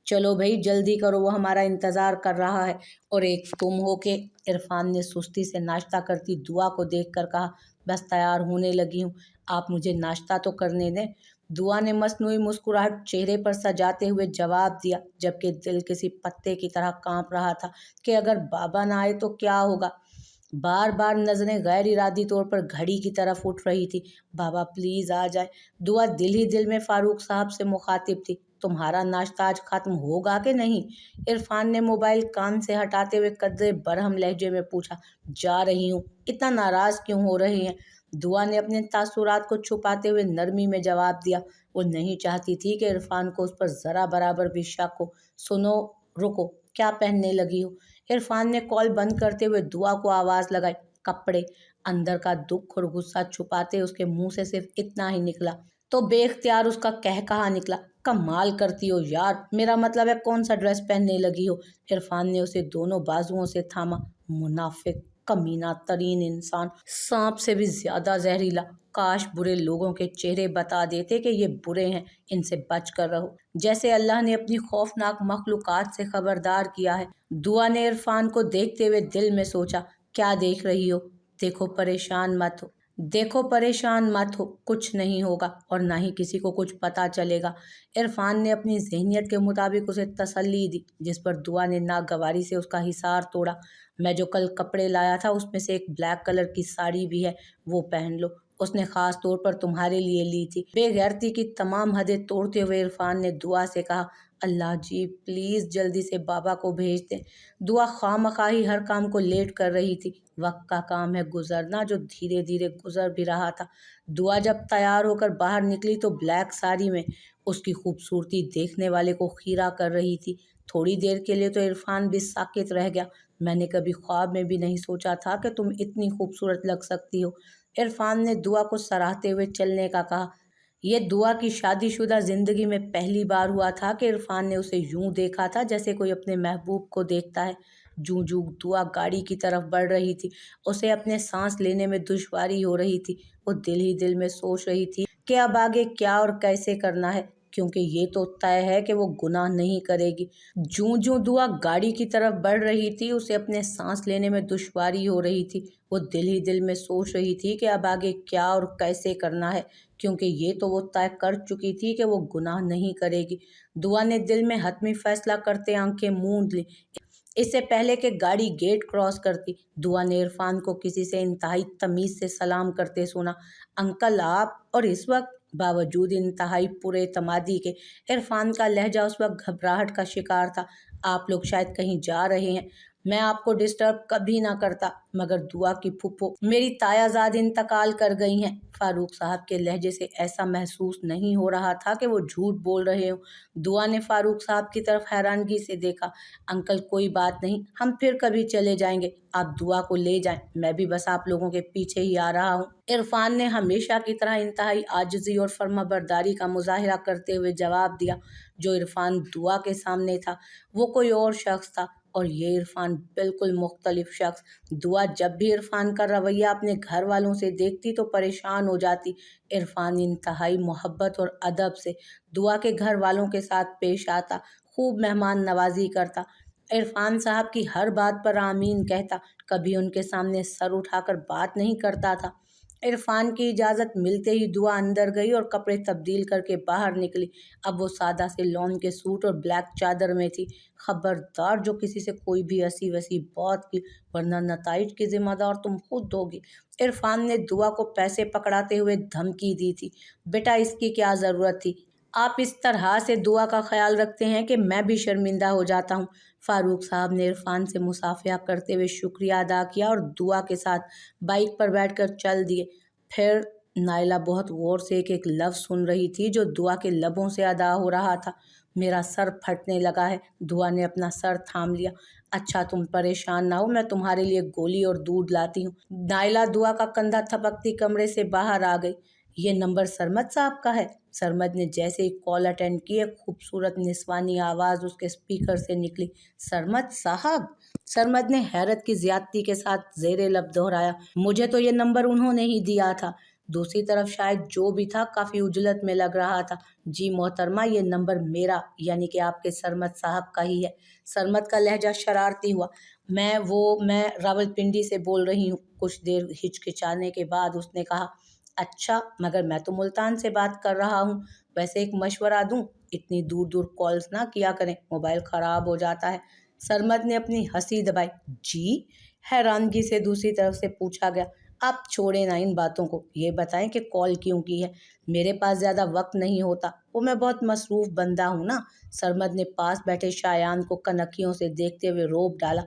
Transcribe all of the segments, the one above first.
चलो भाई जल्दी करो, वो हमारा इंतज़ार कर रहा है। और एक तुम हो के। इरफान ने सुस्ती से नाश्ता करती दुआ को देखकर कहा, बस तैयार होने लगी हूँ, आप मुझे नाश्ता तो करने दें। दुआ ने मसनूई मुस्कुराहट चेहरे पर सजाते हुए जवाब दिया, जबकि दिल किसी पत्ते की तरह कांप रहा था कि अगर बाबा ना आए तो क्या होगा। बार बार नजरें गैर इरादी तौर पर घड़ी की तरफ उठ रही थी। बाबा प्लीज आ जाए। दुआ दिल ही दिल में फारूक साहब से मुखातिब थी, तुम्हारा नाश्ता आज खत्म होगा कि नहीं? इरफान ने मोबाइल कान से हटाते हुए कदरे बरहम लहजे में पूछा। जा रही हूँ, इतना नाराज क्यों हो रहे हैं? दुआ ने अपने तासुरात को छुपाते हुए नरमी में जवाब दिया। वो नहीं चाहती थी कि इरफान को उस पर जरा बराबर भी शक हो। सुनो, रुको, क्या पहनने लगी हो? इरफान ने कॉल बंद करते हुए दुआ को आवाज लगाई। कपड़े। अंदर का दुख और गुस्सा छुपाते उसके मुंह से सिर्फ इतना ही निकला, तो बेख्तियार उसका कह कहा निकला, कमाल करती हो यार, मेरा मतलब है कौन सा ड्रेस पहनने लगी हो? इरफान ने उसे दोनों बाजुओं से थामा। मुनाफिक, कमीना तरीन इंसान, सांप से भी ज्यादा जहरीला। काश बुरे लोगों के चेहरे बता देते कि ये बुरे हैं, इनसे बच कर रहो, जैसे अल्लाह ने अपनी खौफनाक मखलूकात से खबरदार किया है। दुआ ने इरफान को देखते हुए दिल में सोचा, क्या देख रही हो? देखो परेशान मत हो, देखो परेशान मत हो, कुछ नहीं होगा और ना ही किसी को कुछ पता चलेगा। इरफान ने अपनी जहनियत के मुताबिक उसे तसल्ली दी, जिस पर दुआ ने नागवारी से उसका हिसार तोड़ा। मैं जो कल कपड़े लाया था उसमें से एक ब्लैक कलर की साड़ी भी है, वो पहन लो, उसने खास तौर पर तुम्हारे लिए ली थी। बेगैरती की तमाम हदें तोड़ते हुए इरफान ने दुआ से कहा, अल्लाह जी प्लीज जल्दी से बाबा को भेज दें। दुआ खामखाही हर काम को लेट कर रही थी। वक्त का काम है गुजरना, जो धीरे धीरे गुजर भी रहा था। दुआ जब तैयार होकर बाहर निकली तो ब्लैक साड़ी में उसकी खूबसूरती देखने वाले को खीरा कर रही थी। थोड़ी देर के लिए तो इरफान भी साकित रह गया। मैंने कभी ख्वाब में भी नहीं सोचा था कि तुम इतनी खूबसूरत लग सकती हो। इरफान ने दुआ को सराहते हुए चलने का कहा। यह दुआ की शादीशुदा जिंदगी में पहली बार हुआ था कि इरफान ने उसे यूं देखा था जैसे कोई अपने महबूब को देखता है। जूं जूं दुआ गाड़ी की तरफ बढ़ रही थी, उसे अपने सांस लेने में दुश्वारी हो रही थी। वो दिल ही दिल में सोच रही थी कि अब आगे क्या और कैसे करना है, क्योंकि ये तो तय है कि वो गुनाह नहीं करेगी। जूं जूं दुआ गाड़ी की तरफ बढ़ रही थी, उसे अपने सांस लेने में दुश्वारी हो रही थी। वो दिल ही दिल में सोच रही थी कि अब आगे क्या और कैसे करना है, क्योंकि ये तो वो तय कर चुकी थी कि वो गुनाह नहीं करेगी। दुआ ने दिल में हतमी फैसला करते आंखें मूंद ली। इससे पहले कि गाड़ी गेट क्रॉस करती, दुआ ने इरफान को किसी से इंतहाई तमीज से सलाम करते सुना। अंकल आप? और इस वक्त? बावजूद इंतहाई पूरे तमादी के इरफान का लहजा उस वक्त घबराहट का शिकार था। आप लोग शायद कहीं जा रहे हैं, मैं आपको डिस्टर्ब कभी ना करता, मगर दुआ की फुप्पो मेरी तायाजाद इंतकाल कर गई हैं। फारूक साहब के लहजे से ऐसा महसूस नहीं हो रहा था कि वो झूठ बोल रहे हो। दुआ ने फारूक साहब की तरफ हैरानगी से देखा। अंकल कोई बात नहीं, हम फिर कभी चले जाएंगे, आप दुआ को ले जाएं, मैं भी बस आप लोगों के पीछे ही आ रहा हूँ। इरफान ने हमेशा की तरह इंतहाई आजिजी और फर्माबरदारी का मुजाहिरा करते हुए जवाब दिया। जो इरफान दुआ के सामने था वो कोई और शख्स था, और ये इरफान बिल्कुल मुख्तलिफ शख्स। दुआ जब भी इरफान का रवैया अपने घर वालों से देखती तो परेशान हो जाती। इरफान इंतहाई मोहब्बत और अदब से दुआ के घर वालों के साथ पेश आता, खूब मेहमान नवाजी करता, इरफान साहब की हर बात पर आमीन कहता, कभी उनके सामने सर उठाकर बात नहीं करता था। इरफान की इजाज़त मिलते ही दुआ अंदर गई और कपड़े तब्दील करके बाहर निकली। अब वो सादा से लॉन के सूट और ब्लैक चादर में थी। खबरदार जो किसी से कोई भी हंसी वसी बात की, वरना नताइज की जिम्मेदार तुम खुद होगी। इरफान ने दुआ को पैसे पकड़ाते हुए धमकी दी थी। बेटा इसकी क्या ज़रूरत थी? आप इस तरह से दुआ का ख्याल रखते हैं कि मैं भी शर्मिंदा हो जाता हूँ। फारूक साहब ने इरफान से मुसाफिया करते हुए शुक्रिया अदा किया और दुआ के साथ बाइक पर बैठकर चल दिए। फिर नायला बहुत गौर से एक एक लफ्ज़ सुन रही थी जो दुआ के लबों से अदा हो रहा था। मेरा सर फटने लगा है। दुआ ने अपना सर थाम लिया। अच्छा तुम परेशान ना हो, मैं तुम्हारे लिए गोली और दूध लाती हूँ। नायला दुआ का कंधा थपकती कमरे से बाहर आ गई। ये नंबर सरमद साहब का है। सरमद ने जैसे ही कॉल अटेंड की, एक खूबसूरत निस्वानी आवाज़ उसके स्पीकर से निकली। सरमद साहब? सरमद ने हैरत की ज्यादती के साथ जेरे लब दोहराया। मुझे तो ये नंबर उन्होंने ही दिया था। दूसरी तरफ शायद जो भी था काफ़ी उजलत में लग रहा था। जी मोहतरमा, ये नंबर मेरा यानी कि आपके सरमद साहब का ही है। सरमद का लहजा शरारती हुआ। मैं रावलपिंडी से बोल रही हूँ। कुछ देर हिचकिचाने के बाद उसने कहा, अच्छा, मगर मैं तो मुल्तान से बात कर रहा हूँ। वैसे एक मशवरा दूँ, इतनी दूर दूर कॉल्स ना किया करें, मोबाइल ख़राब हो जाता है। सरमद ने अपनी हंसी दबाई। जी? हैरानगी से दूसरी तरफ से पूछा गया। आप छोड़ें ना इन बातों को, ये बताएं कि कॉल क्यों की है। मेरे पास ज़्यादा वक्त नहीं होता, वो मैं बहुत मसरूफ़ बंदा हूँ ना। सरमद ने पास बैठे शायान को कनखियों से देखते हुए रोब डाला।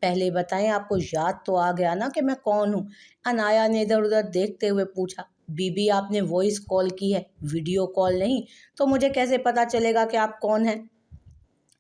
पहले बताएं, आपको याद तो आ गया ना कि मैं कौन हूँ? अनाया ने इधर उधर देखते हुए पूछा। बीबी, आपने वॉइस कॉल की है, वीडियो कॉल नहीं, तो मुझे कैसे पता चलेगा कि आप कौन हैं?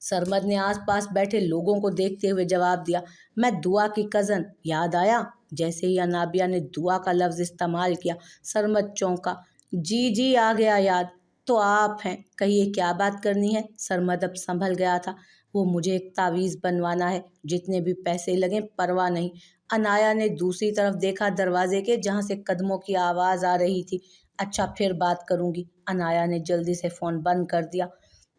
सरमद ने आसपास बैठे लोगों को देखते हुए जवाब दिया, मैं दुआ की कज़न। याद आया? जैसे ही अनाबिया ने दुआ का लफ्ज़ इस्तेमाल किया, सरमद चौंका। जी जी, आ गया याद। तो आप हैं, कहिए क्या बात करनी है? सरमद अब संभल गया था। वो मुझे एक तावीज़ बनवाना है, जितने भी पैसे लगें परवाह नहीं। अनाया ने दूसरी तरफ देखा, दरवाजे के, जहाँ से कदमों की आवाज़ आ रही थी। अच्छा, फिर बात करूँगी। अनाया ने जल्दी से फ़ोन बंद कर दिया।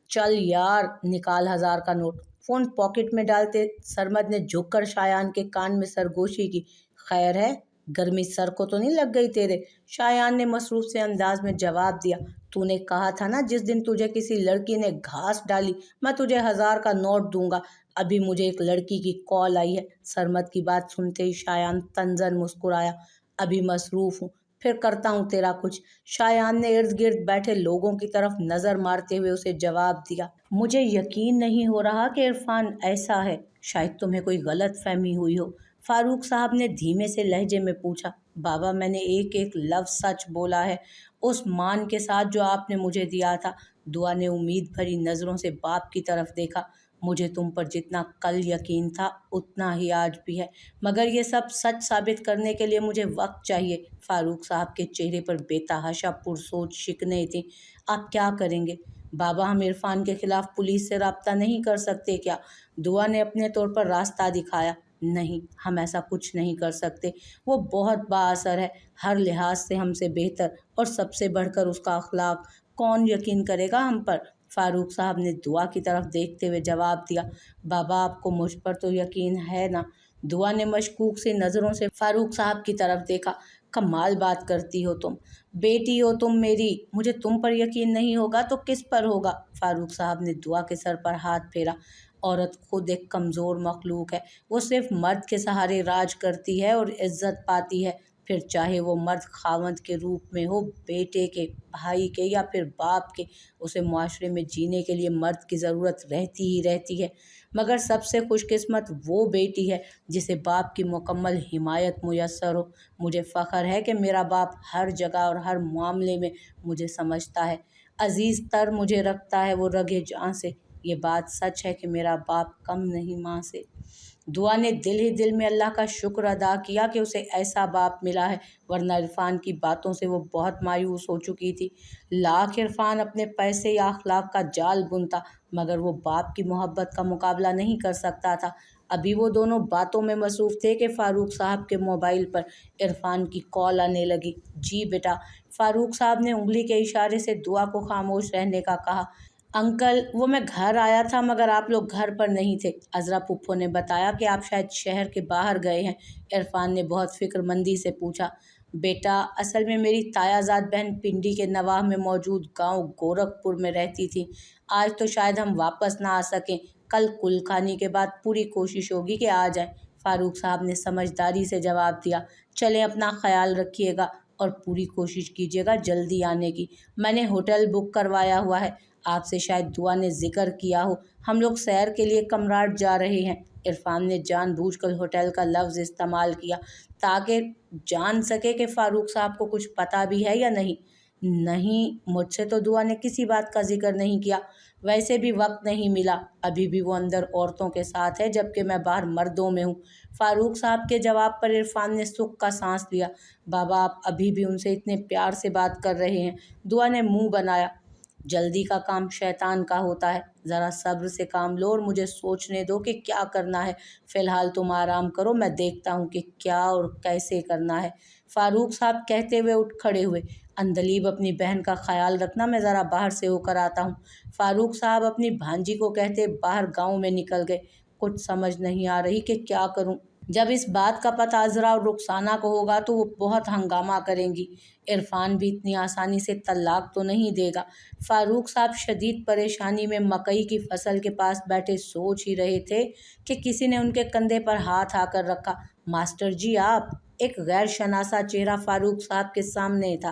चल यार, निकाल 1000 का नोट। फोन पॉकेट में डालते सरमद ने झुककर शायान के कान में सरगोशी की। खैर है, गर्मी सर को तो नहीं लग गई तेरे? शायान ने मसरूफ से अंदाज में जवाब दिया। तूने कहा था ना, जिस दिन तुझे किसी लड़की ने घास डाली मैं तुझे 1000 का नोट दूंगा। अभी मुझे एक लड़की की कॉल आई है। सरमद की बात सुनते ही शायान तंजन मुस्कुराया। अभी मसरूफ हूँ, फिर करता हूँ तेरा कुछ। शायान ने इर्द गिर्द बैठे लोगों की तरफ नजर मारते हुए उसे जवाब दिया। मुझे यकीन नहीं हो रहा कि इरफान ऐसा है, शायद तुम्हें कोई गलत फहमी हुई हो। फारूक साहब ने धीमे से लहजे में पूछा। बाबा, मैंने एक एक लफ्ज सच बोला है, उस मान के साथ जो आपने मुझे दिया था। दुआ ने उम्मीद भरी नजरों से बाप की तरफ देखा। मुझे तुम पर जितना कल यकीन था उतना ही आज भी है, मगर ये सब सच साबित करने के लिए मुझे वक्त चाहिए। फारूक साहब के चेहरे पर बेतहाशा पुरसोच शिकने थी। आप क्या करेंगे? बाबा, हम इरफान के खिलाफ पुलिस से रब्ता नहीं कर सकते क्या? दुआ ने अपने तौर पर रास्ता दिखाया। नहीं, हम ऐसा कुछ नहीं कर सकते। वो बहुत बाअसर है, हर लिहाज से हमसे बेहतर, और सबसे बढ़कर उसका अखलाक। कौन यकीन करेगा हम पर? फारूक साहब ने दुआ की तरफ देखते हुए जवाब दिया। बाबा, आपको मुझ पर तो यकीन है ना? दुआ ने मशकूक सी नज़रों से फारूक साहब की तरफ देखा। कमाल बात करती हो तुम। बेटी हो तुम मेरी, मुझे तुम पर यकीन नहीं होगा तो किस पर होगा? फारूक साहब ने दुआ के सर पर हाथ फेरा। औरत खुद एक कमज़ोर मखलूक है, वो सिर्फ मर्द के सहारे राज करती है और इज्जत पाती है। फिर चाहे वो मर्द खावंद के रूप में हो, बेटे के, भाई के या फिर बाप के, उसे मुआशरे में जीने के लिए मर्द की ज़रूरत रहती ही रहती है। मगर सबसे खुशकिस्मत वो बेटी है जिसे बाप की मुकम्मल हिमायत मुयस्सर हो। मुझे फ़ख्र है कि मेरा बाप हर जगह और हर मामले में मुझे समझता है। अज़ीज़ तर मुझे रखता है वो रगे जान से। ये बात सच है कि मेरा बाप कम नहीं माँ से। दुआ ने दिल ही दिल में अल्लाह का शुक्र अदा किया कि उसे ऐसा बाप मिला है, वरना इरफान की बातों से वो बहुत मायूस हो चुकी थी। लाख इरफान अपने पैसे या अखलाक का जाल बुनता, मगर वो बाप की मोहब्बत का मुकाबला नहीं कर सकता था। अभी वो दोनों बातों में मसरूफ़ थे कि फ़ारूक साहब के मोबाइल पर इरफान की कॉल आने लगी। जी बेटा, फ़ारूक साहब ने उंगली के इशारे से दुआ को खामोश रहने का कहा। अंकल, वो मैं घर आया था मगर आप लोग घर पर नहीं थे। अज़रा पुप्पो ने बताया कि आप शायद शहर के बाहर गए हैं। इरफान ने बहुत फ़िक्रमंदी से पूछा। बेटा, असल में मेरी तायाज़ाद बहन पिंडी के नवाह में मौजूद गांव गोरखपुर में रहती थी। आज तो शायद हम वापस ना आ सकें। कल कुलखानी के बाद पूरी कोशिश होगी कि आ जाएं। फ़ारूक साहब ने समझदारी से जवाब दिया। चलें, अपना ख्याल रखिएगा और पूरी कोशिश कीजिएगा जल्दी आने की। मैंने होटल बुक करवाया हुआ है। आपसे शायद दुआ ने जिक्र किया हो, हम लोग सैर के लिए कमराट जा रहे हैं। इरफान ने जानबूझकर होटल का लफ्ज़ इस्तेमाल किया ताकि जान सके कि फ़ारूक साहब को कुछ पता भी है या नहीं। नहीं, मुझसे तो दुआ ने किसी बात का जिक्र नहीं किया। वैसे भी वक्त नहीं मिला, अभी भी वो अंदर औरतों के साथ है जबकि मैं बाहर मर्दों में हूँ। फ़ारूक साहब के जवाब पर इरफान ने सुख का सांस लिया। बाबा, आप अभी भी उनसे इतने प्यार से बात कर रहे हैं? दुआ ने मुंह बनाया। जल्दी का काम शैतान का होता है, ذرا صبر سے کام لو اور مجھے سوچنے دو کہ کیا کرنا ہے۔ فی الحال تم آرام کرو، میں دیکھتا ہوں کہ کیا اور کیسے کرنا ہے۔ فاروق صاحب کہتے ہوئے اٹھ کھڑے ہوئے۔ اندلیب اپنی بہن کا خیال رکھنا، میں ذرا باہر سے ہو کر آتا ہوں۔ فاروق صاحب اپنی بھانجی کو کہتے باہر گاؤں میں نکل گئے۔ کچھ سمجھ نہیں آ رہی کہ کیا کروں۔ جب اس بات کا پتہ عذرا اور رخسانہ کو ہوگا تو وہ بہت ہنگامہ کریں گی۔ عرفان بھی اتنی آسانی سے طلاق تو نہیں دے گا۔ فاروق صاحب شدید پریشانی میں مکئی کی فصل کے پاس بیٹھے سوچ ہی رہے تھے کہ کسی نے ان کے کندھے پر ہاتھ آ کر رکھا۔ ماسٹر جی آپ؟ ایک غیر شناسا چہرہ فاروق صاحب کے سامنے تھا۔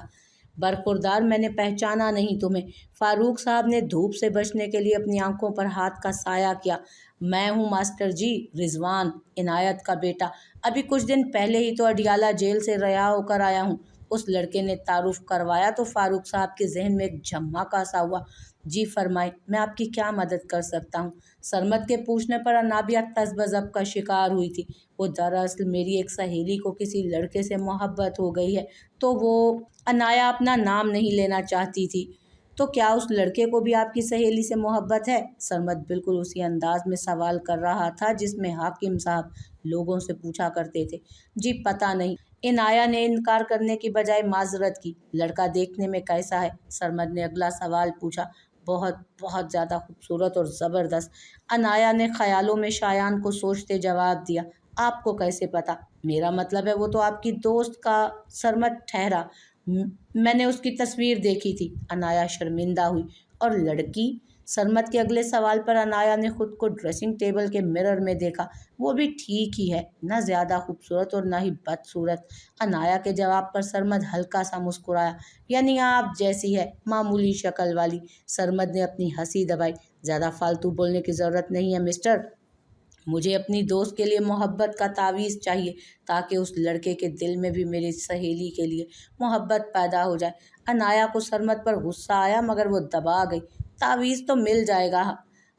برخوردار، میں نے پہچانا نہیں تمہیں۔ فاروق صاحب نے دھوپ سے بچنے کے لیے اپنی آنکھوں پر ہاتھ کا سایہ کیا۔ میں ہوں ماسٹر جی، رضوان، عنایت کا بیٹا۔ ابھی کچھ دن پہلے ہی تو اڈیالہ جیل سے رہا ہو کر آیا ہوں۔ اس لڑکے نے تعارف کروایا تو فاروق صاحب کے ذہن میں ایک جھمکا سا ہوا۔ جی فرمائیں، میں آپ کی کیا مدد کر سکتا ہوں؟ سرمد کے پوچھنے پر انابیہ تذبذب کا شکار ہوئی تھی۔ وہ دراصل میری ایک سہیلی کو کسی لڑکے سے محبت ہو گئی ہے تو وہ عنایہ اپنا نام نہیں لینا چاہتی تھی۔ تو کیا اس لڑکے کو بھی آپ کی سہیلی سے محبت ہے؟ سرمد بالکل اسی انداز میں سوال کر رہا تھا جس میں حاکم صاحب لوگوں سے پوچھا کرتے تھے۔ جی پتہ نہیں۔ عنایہ نے انکار کرنے کی بجائے معذرت کی۔ لڑکا دیکھنے میں کیسا ہے؟ سرمد نے اگلا سوال پوچھا۔ بہت بہت زیادہ خوبصورت اور زبردست۔ عنایہ نے خیالوں میں شایان کو سوچتے جواب دیا۔ آپ کو کیسے پتہ؟ میرا مطلب ہے وہ تو آپ کی دوست کا۔ سرمد ٹھہرا۔ میں نے اس کی تصویر دیکھی تھی۔ عنایہ شرمندہ ہوئی۔ اور لڑکی؟ سرمد کے اگلے سوال پر عنایہ نے خود کو ڈریسنگ ٹیبل کے مرر میں دیکھا۔ وہ بھی ٹھیک ہی ہے، نہ زیادہ خوبصورت اور نہ ہی بدصورت۔ عنایہ کے جواب پر سرمد ہلکا سا مسکرایا۔ یعنی آپ جیسی ہے، معمولی شکل والی۔ سرمد نے اپنی ہنسی دبائی۔ زیادہ فالتو بولنے کی ضرورت نہیں ہے مسٹر۔ مجھے اپنی دوست کے لیے محبت کا تعویذ چاہیے تاکہ اس لڑکے کے دل میں بھی میری سہیلی کے لیے محبت پیدا ہو جائے۔ عنایہ کو سرمد پر غصہ آیا مگر وہ دبا گئی۔ تعویذ تو مل جائے گا،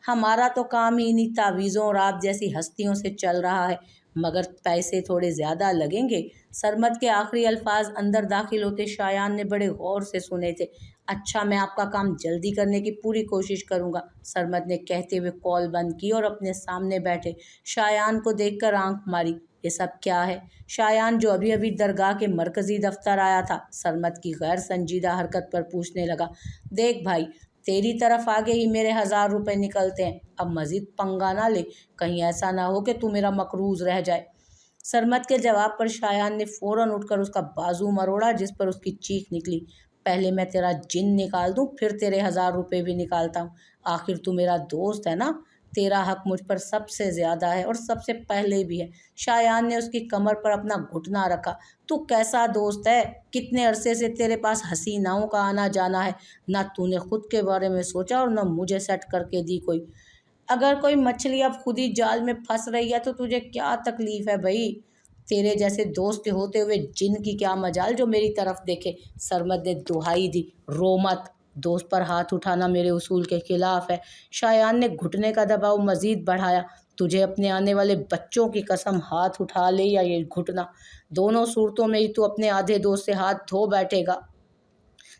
ہمارا تو کام ہی انہیں تعویذوں اور آپ جیسی ہستیوں سے چل رہا ہے، مگر پیسے تھوڑے زیادہ لگیں گے۔ سرمد کے آخری الفاظ اندر داخل ہوتے شایان نے بڑے غور سے سنے تھے۔ اچھا، میں آپ کا کام جلدی کرنے کی پوری کوشش کروں گا، سرمد نے کہتے ہوئے کال بند کی اور اپنے سامنے بیٹھے شایان کو دیکھ کر آنکھ ماری۔ یہ سب کیا ہے؟ شایان جو ابھی ابھی درگاہ کے مرکزی دفتر آیا تھا، سرمد کی غیر سنجیدہ حرکت پر پوچھنے لگا۔ دیکھ بھائی، تیری طرف آگے ہی میرے 1000 روپے نکلتے ہیں، اب مزید پنگا نہ لے، کہیں ایسا نہ ہو کہ تو میرا مقروض رہ جائے۔ سرمد کے جواب پر شایان نے فوراً اٹھ کر اس کا بازو مروڑا جس پر اس کی چیخ نکلی۔ پہلے میں تیرا جن نکال دوں پھر تیرے 1000 روپے بھی نکالتا ہوں۔ آخر تو میرا دوست ہے نا، تیرا حق مجھ پر سب سے زیادہ ہے اور سب سے پہلے بھی ہے۔ شایان نے اس کی کمر پر اپنا گھٹنا رکھا۔ تو کیسا دوست ہے؟ کتنے عرصے سے تیرے پاس حسیناؤں کا آنا جانا ہے، نہ تو نے خود کے بارے میں سوچا اور نہ مجھے سیٹ کر کے دی کوئی۔ اگر کوئی مچھلی اب خود ہی جال میں پھنس رہی ہے تو تجھے کیا تکلیف ہے بھائی؟ تیرے جیسے دوست کے ہوتے ہوئے جن کی کیا مجال جو میری طرف دیکھے۔ سرمد نے دہائی دی، رو مت، دوست پر ہاتھ اٹھانا میرے اصول کے خلاف ہے۔ شایان نے گھٹنے کا دباؤ مزید بڑھایا۔ تجھے اپنے آنے والے بچوں کی قسم ہاتھ اٹھا لے یا یہ گھٹنا، دونوں صورتوں میں ہی تو اپنے آدھے دوست سے ہاتھ دھو بیٹھے گا۔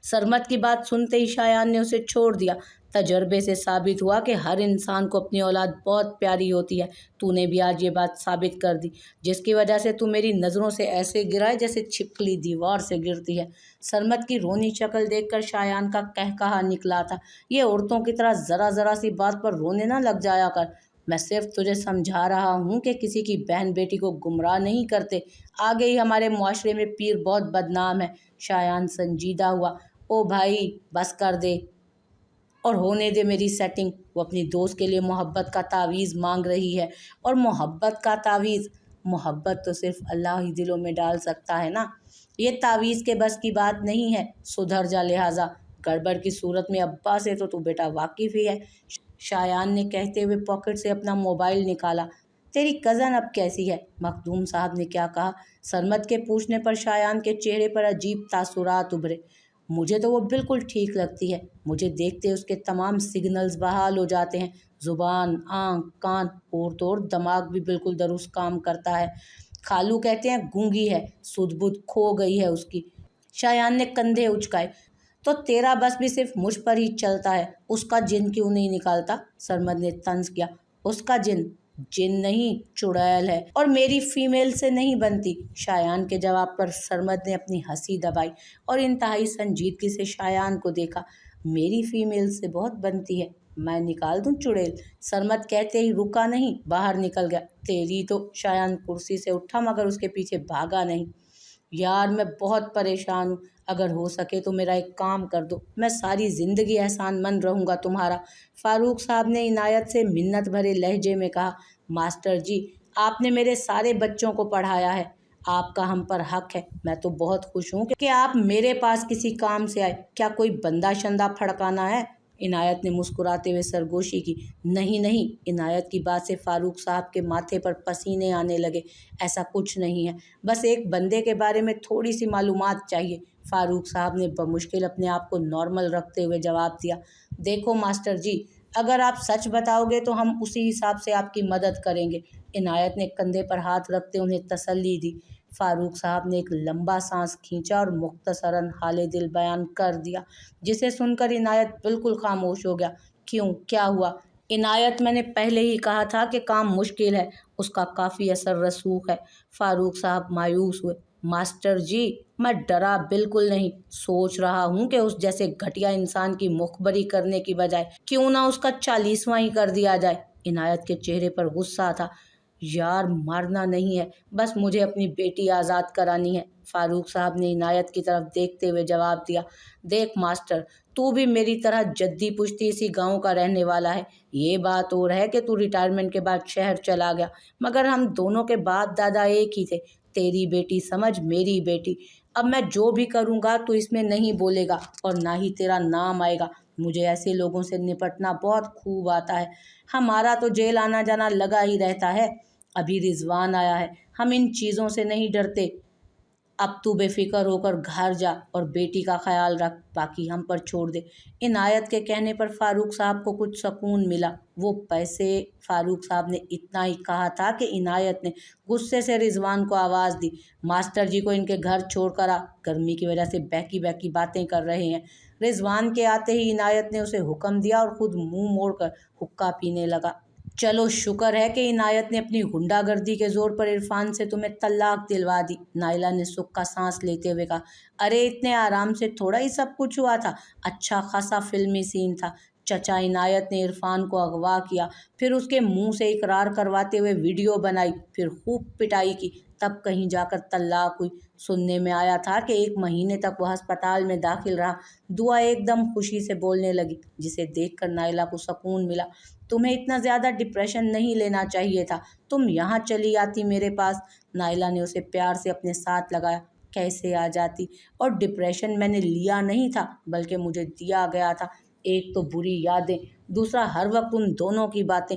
سرمد کی بات سنتے ہی شایان نے اسے چھوڑ دیا۔ تجربے سے ثابت ہوا کہ ہر انسان کو اپنی اولاد بہت پیاری ہوتی ہے۔ تو نے بھی آج یہ بات ثابت کر دی، جس کی وجہ سے تو میری نظروں سے ایسے گرا ہے جیسے چھپکلی دیوار سے گرتی ہے۔ سرمد کی رونی شکل دیکھ کر شایان کا قہقہا نکلا تھا۔ یہ عورتوں کی طرح ذرا ذرا سی بات پر رونے نہ لگ جایا کر۔ میں صرف تجھے سمجھا رہا ہوں کہ کسی کی بہن بیٹی کو گمراہ نہیں کرتے۔ آگے ہی ہمارے معاشرے میں پیر بہت بدنام ہے۔ شایان سنجیدہ ہوا۔ او بھائی بس کر دے اور ہونے دے میری سیٹنگ۔ وہ اپنی دوست کے لیے محبت کا تعویذ مانگ رہی ہے، اور محبت کا تعویذ، محبت تو صرف اللہ ہی دلوں میں ڈال سکتا ہے نا۔ یہ تعویذ کے بس کی بات نہیں ہے، سدھر جا، لہٰذا گڑبڑ کی صورت میں ابا سے تو بیٹا واقف ہی ہے۔ شایان نے کہتے ہوئے پاکٹ سے اپنا موبائل نکالا۔ تیری کزن اب کیسی ہے؟ مخدوم صاحب نے کیا کہا؟ سرمد کے پوچھنے پر شایان کے چہرے پر عجیب تاثرات ابھرے۔ مجھے تو وہ بالکل ٹھیک لگتی ہے، مجھے دیکھتے اس کے تمام سگنلز بحال ہو جاتے ہیں، زبان، آنکھ، کان، اور تو اور دماغ بھی بالکل درست کام کرتا ہے۔ خالو کہتے ہیں گونگی ہے، سدھ بدھ کھو گئی ہے اس کی۔ شایان نے کندھے اچکائے۔ तो तेरा बस भी सिर्फ मुझ पर ही चलता है, उसका जिन क्यों नहीं निकालता? सरमद ने तंज किया। उसका जिन जिन नहीं, चुड़ैल है, और मेरी फीमेल से नहीं बनती। शायान के जवाब पर सरमद ने अपनी हंसी दबाई और इंतहाई संजीदगी से शायान को देखा। मेरी फीमेल से बहुत बनती है, मैं निकाल दूं चुड़ैल? सरमद कहते ही रुका नहीं, बाहर निकल गया। तेरी तो। शायान कुर्सी से उठा मगर उसके पीछे भागा नहीं। यार मैं बहुत परेशान हूँ, अगर हो सके तो मेरा एक काम कर दो, मैं सारी ज़िंदगी एहसानमंद रहूँगा तुम्हारा। फारूक साहब ने इनायत से मिन्नत भरे लहजे में कहा। मास्टर जी, आपने मेरे सारे बच्चों को पढ़ाया है, आपका हम पर हक है। मैं तो बहुत खुश हूँ कि आप मेरे पास किसी काम से आए। क्या कोई बंदा शंदा फड़काना है? इनायत ने मुस्कुराते हुए सरगोशी की। नहीं नहीं। इनायत की बात से फारूक साहब के माथे पर पसीने आने लगे। ऐसा कुछ नहीं है, बस एक बंदे के बारे में थोड़ी सी मालूमात चाहिए। फारूक साहब ने बमुश्किल अपने आप को नॉर्मल रखते हुए जवाब दिया। देखो मास्टर जी, अगर आप सच बताओगे तो हम उसी हिसाब से आपकी मदद करेंगे। इनायत ने कंधे पर हाथ रखते उन्हें तसल्ली दी। फारूक साहब ने एक लंबा सांस खींचा और मुख्तसरन हाले दिल बयान कर दिया, जिसे सुनकर इनायत बिल्कुल खामोश हो गया। क्यों, क्या हुआ? इनायत, मैंने पहले ही कहा था कि काम मुश्किल है, उसका काफ़ी असर रसूख है। फारूक साहब मायूस हुए। मास्टर जी, मैं डरा बिल्कुल नहीं, सोच रहा हूँ कि उस जैसे घटिया इंसान की मुखबरी करने की बजाय क्यों ना उसका 40वां ही कर दिया जाए। इनायत के चेहरे पर गुस्सा था। यार मारना नहीं है, बस मुझे अपनी बेटी आज़ाद करानी है। फारूक साहब ने इनायत की तरफ देखते हुए जवाब दिया। देख मास्टर, तू भी मेरी तरह जद्दी पुश्ती इसी गांव का रहने वाला है। ये बात और है कि तू रिटायरमेंट के बाद शहर चला गया, मगर हम दोनों के बाप दादा एक ही थे। तेरी बेटी समझ मेरी बेटी। अब मैं जो भी करूँगा तो इसमें नहीं बोलेगा और ना ही तेरा नाम आएगा। मुझे ऐसे लोगों से निपटना बहुत खूब आता है। हमारा तो जेल आना जाना लगा ही रहता है। अभी रिजवान आया है, हम इन चीज़ों से नहीं डरते। अब तू बेफिक्र होकर घर जा और बेटी का ख्याल रख, बाकी हम पर छोड़ दे। इनायत के कहने पर फारूक साहब को कुछ सुकून मिला। वो पैसे। फारूक साहब ने इतना ही कहा था कि इनायत ने गुस्से से रिजवान को आवाज़ दी। मास्टर जी को इनके घर छोड़कर आ, गर्मी की वजह से बहकी बहकी बातें कर रहे हैं। रिजवान के आते ही इनायत ने उसे हुक्म दिया और खुद मुंह मोड़कर हुक्का पीने लगा। चलो शुक्र है कि इनायत ने अपनी गुंडागर्दी के जोर पर इरफान से तुम्हें तलाक दिलवा दी। नाइला ने सुख का सांस लेते हुए कहा। अरे इतने आराम से थोड़ा ही सब कुछ हुआ था, अच्छा खासा फिल्मी सीन था। चचा इनायत ने इरफान को अगवा किया, फिर उसके मुंह से इकरार करवाते हुए वीडियो बनाई, फिर खूब पिटाई की, तब कहीं जाकर तलाक हुई। सुनने में आया था कि 1 महीने तक वह अस्पताल में दाखिल रहा। दुआ एकदम खुशी से बोलने लगी, जिसे देखकर नाइला को सुकून मिला। तुम्हें इतना ज़्यादा डिप्रेशन नहीं लेना चाहिए था, तुम यहाँ चली आती मेरे पास। नाइला ने उसे प्यार से अपने साथ लगाया। कैसे आ जाती? और डिप्रेशन मैंने लिया नहीं था, बल्कि मुझे दिया गया था। एक तो बुरी यादें, दूसरा हर वक्त उन दोनों की बातें।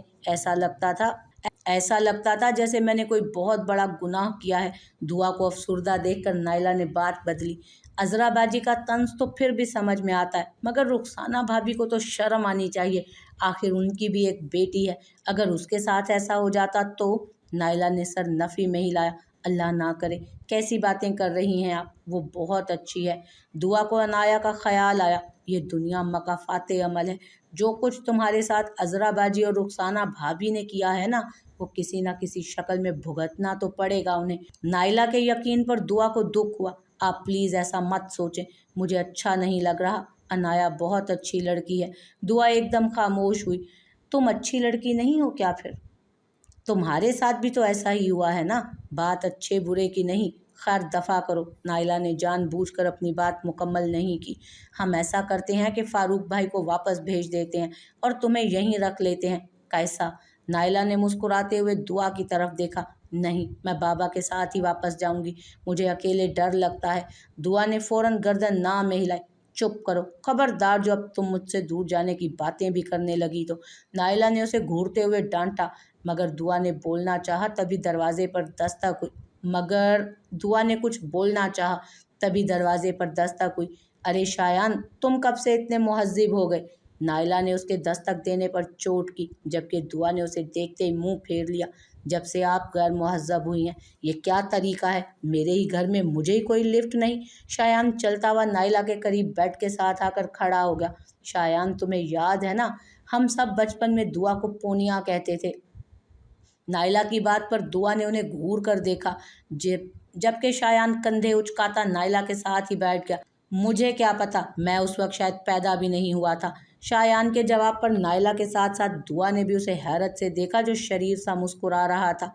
ऐसा लगता था जैसे मैंने कोई बहुत बड़ा गुनाह किया है। दुआ को अफसुर्दा देखकर नाइला ने बात बदली। अजराबाजी का तंज तो फिर भी समझ में आता है, मगर रुखसाना भाभी को तो शर्म आनी चाहिए। आखिर उनकी भी एक बेटी है, अगर उसके साथ ऐसा हो जाता तो। नाइला ने सर नफ़ी में हिलाया। अल्लाह ना करे, कैसी बातें कर रही हैं आप? वो बहुत अच्छी है। दुआ को अनाया का ख्याल आया। ये दुनिया मकाफाते अमल है। जो कुछ तुम्हारे साथ अजराबाजी और रुखसाना भाभी ने किया है ना, वो किसी न किसी शक्ल में भुगतना तो पड़ेगा उन्हें। नाइला के यकीन पर दुआ को दुख हुआ। आप प्लीज़ ऐसा मत सोचें, मुझे अच्छा नहीं लग रहा। अनाया बहुत अच्छी लड़की है। दुआ एकदम खामोश हुई। तुम अच्छी लड़की नहीं हो क्या फिर? तुम्हारे साथ भी तो ऐसा ही हुआ है ना। बात अच्छे बुरे की नहीं, खैर दफ़ा करो। नाइला ने जानबूझकर अपनी बात मुकम्मल नहीं की। हम ऐसा करते हैं कि फ़ारूक भाई को वापस भेज देते हैं और तुम्हें यहीं रख लेते हैं। कैसा? नाइला ने मुस्कुराते हुए दुआ की तरफ देखा। नहीं, मैं बाबा के साथ ही वापस जाऊंगी, मुझे अकेले डर लगता है। दुआ ने फ़ौरन गर्दन ना में हिलाई। चुप करो, खबरदार जो अब तुम मुझसे दूर जाने की बातें भी करने लगी तो। नाइला ने उसे घूरते हुए डांटा। मगर दुआ ने बोलना चाहा, तभी दरवाजे पर दस्तक हुई। मगर दुआ ने कुछ बोलना चाहा, तभी दरवाजे पर दस्तक हुई। अरे शायान, तुम कब से इतने मुहज्जिब हो गए? نائلہ نے اس کے دستک دینے پر چوٹ کی، جبکہ دعا نے اسے دیکھتے ہی منہ پھیر لیا۔ جب سے آپ غیر مہذب ہوئی ہیں، یہ کیا طریقہ ہے؟ میرے ہی گھر میں مجھے ہی کوئی لفٹ نہیں۔ شایان چلتا ہوا نائلہ کے قریب بیڈ کے ساتھ آ کر کھڑا ہو گیا۔ شایان، تمہیں یاد ہے نا، ہم سب بچپن میں دعا کو پونیا کہتے تھے۔ نائلہ کی بات پر دعا نے انہیں گھور کر دیکھا، جبکہ شایان کندھے اچکاتا نائلہ کے ساتھ ہی بیٹھ گیا۔ مجھے کیا پتا، میں اس وقت شاید پیدا بھی نہیں ہوا تھا۔ شایان کے جواب پر نائلہ کے ساتھ ساتھ دعا نے بھی اسے حیرت سے دیکھا، جو شریر سا مسکرا رہا تھا۔